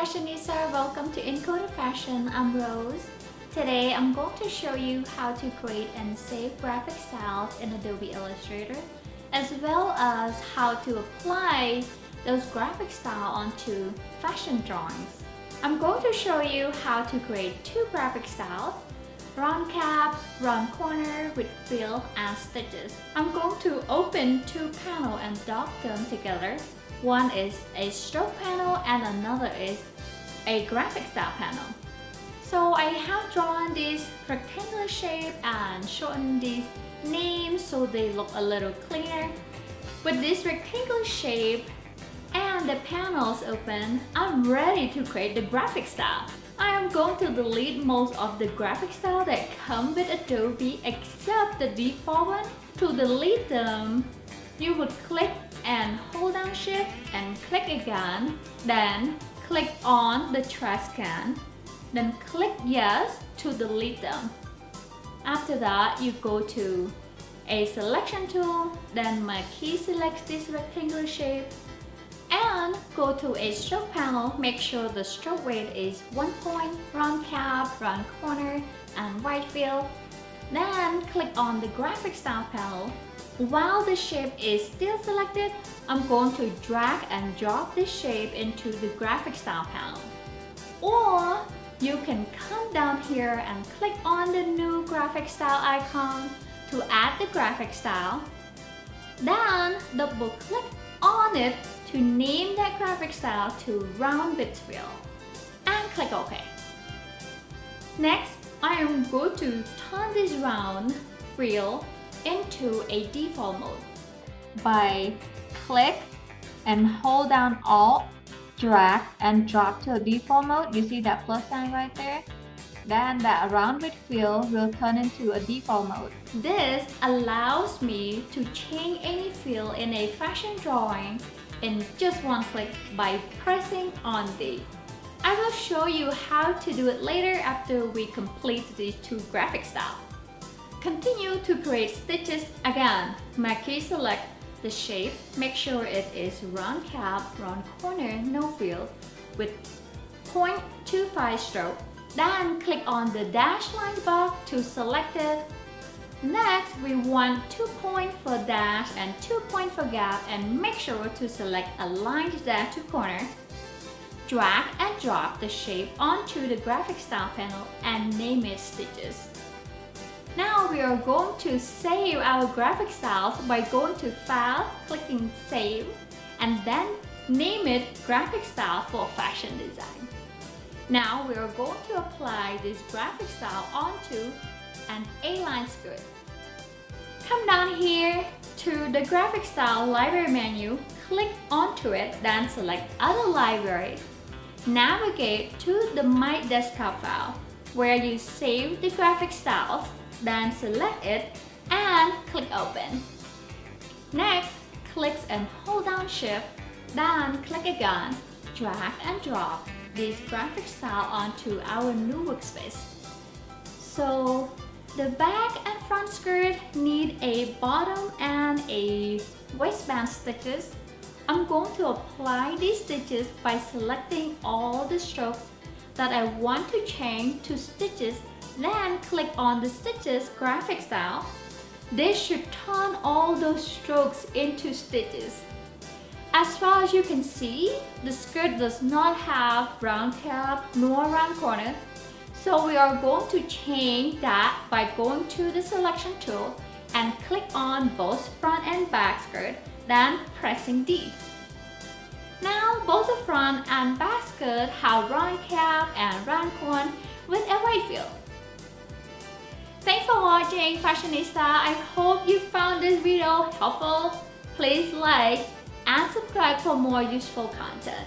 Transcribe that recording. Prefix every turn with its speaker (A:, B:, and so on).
A: Fashionista, welcome to Encoder Fashion. I'm Rose. Today I'm going to show you how to create and save graphic styles in Adobe Illustrator, as well as how to apply those graphic styles onto fashion drawings. I'm going to show you how to create two graphic styles: round cap, round corner with frill and stitches. I'm going to open two panels and dock them together. One is a stroke panel and another is a graphic style panel. So I have drawn this rectangular shape and shortened these names so they look a little cleaner. With this rectangular shape and the panels open, I'm ready to create the graphic style. I am going to delete most of the graphic style that come with Adobe except the default one. To delete them, you would click and hold down Shift and click again, then click on the trashcan, then click Yes to delete them. After that, you go to a selection tool, then marquee select this rectangular shape and go to a stroke panel. Make sure the stroke weight is 1 point, round cap, round corner, and white fill. Then click on the graphic style panel. While the shape is still selected, I'm going to drag and drop this shape into the graphic style panel. Or you can come down here and click on the new graphic style icon to add the graphic style. Then double click on it to name that graphic style to round with frill and click OK. Next, I am going to turn this round frill into a default mode by click and hold down Alt, drag and drop to a default mode. You see that plus sign right there? Then that round with fill will turn into a default mode. This allows me to change any fill in a fashion drawing in just one click by pressing on D. I will show you how to do it later after we complete these two graphic styles. Continue to create stitches again. Marquee select the shape, make sure it is round cap, round corner, no frill with 0.25 stroke. Then click on the dash line box to select it. Next, we want 2 points for dash and 2 points for gap, and make sure to select aligned dash to corner. Drag and drop the shape onto the graphic style panel and name it stitches. Now we are going to save our graphic styles by going to File, clicking Save, and then name it Graphic Style for Fashion Design. Now we are going to apply this graphic style onto an A-line skirt. Come down here to the graphic style library menu, click onto it, then select Other Library. Navigate to the My Desktop file where you save the graphic styles, then select it and click Open. Next, click and hold down Shift, then click again, drag and drop this graphic style onto our new workspace. So the back and front skirt need a bottom and a waistband stitches. I'm going to apply these stitches by selecting all the strokes that I want to change to stitches, then click on the stitches graphic style. This should turn all those strokes into stitches. As far as you can see, the skirt does not have round cap nor round corner. So we are going to change that by going to the selection tool and click on both front and back skirt, then pressing D. Now both the front and back skirt have round cap and round corner with a white fill. Thanks for watching, Fashionista. I hope you found this video helpful. Please like and subscribe for more useful content.